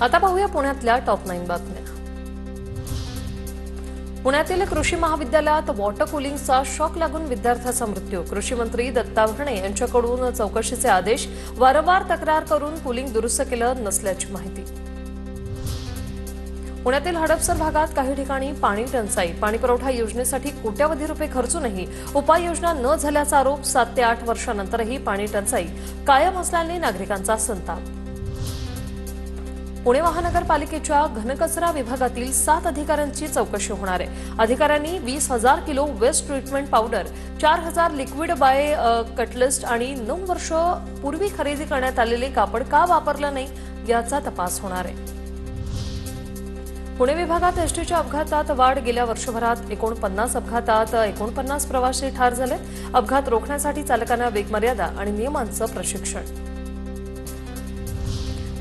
आता पाहूया पुण्यातल्या टॉप 9 बातम्या। पुण्यातील कृषी महाविद्यालयात वॉटर कूलिंगचा शॉक लागून विद्यार्थ्याचा मृत्यू। कृषी मंत्री दत्ता भरणे यांच्याकडून चौकशीचे आदेश। वारंवार तक्रार करून कूलिंग दुरुस्त केलं नसल्याची माहिती। पुण्यातील हडपसर भागात काही ठिकाणी पाणी टंचाई। पाणीपुरवठा योजनेसाठी कोट्यावधी रुपये खर्चूनही उपाययोजना न झाल्याचा आरोप। 7 ते 8 वर्षांनंतरही पाणी टंचाई कायम असल्याने नागरिकांचा संताप। पुणे महानगरपालिकेच्या घनकचरा विभागातील 7 अधिकाऱ्यांची चौकशी होणार आहे। अधिकाऱ्यांनी 20,000 kilo waste treatment powder, 4,000 liquid by catalyst आणि 9 वर्ष पूर्वी खरेदी करण्यात आलेले कापड का वापरलं नाही याचा तपास होणार आहे। पुणे विभागात एसटीच्या अपघातात वाढ। गेल्या वर्षभरात 49 अपघातात 49 प्रवासी ठार झाले। अपघात रोखण्यासाठी चालकांना वेगमर्यादा आणि नियमांचं प्रशिक्षण।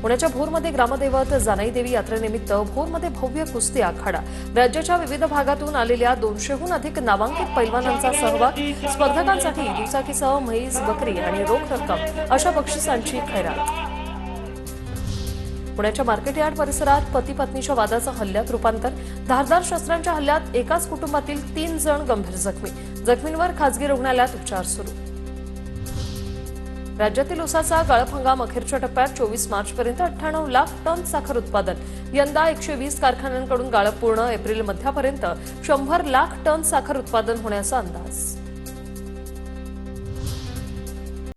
पुण्याच्या भोरमध्ये ग्रामदैवत जानाई देवी यात्रेनिमित्त भोरमध्ये भव्य कुस्ती आखाडा। राज्याच्या विविध भागातून आलेल्या 200हून अधिक नामांकित पैलवानांचा सहभाग। स्पर्धकांसाठी दुचाकीसह म्हैस, बकरी आणि रोख रक्कम अशा बक्षिसांची खैरात। पुण्याच्या मार्केट यार्ड परिसरात पती पत्नीच्या वादाचं हल्ल्यात रूपांतर। धारदार शस्त्रांच्या हल्ल्यात एकाच कुटुंबातील 3 जण गंभीर जखमी। जखमींवर खासगी रुग्णालयात उपचार सुरू। राज्यातील ऊसाचा गाळप हंगाम अखेरच्या टप्प्यात। 24 मार्चपर्यंत 98 लाख टन साखर उत्पादन। यंदा 120 कारखान्यांकडून गाळप पूर्ण। एप्रिल मध्यापर्यंत 100 लाख टन साखर उत्पादन होण्याचा अंदाज।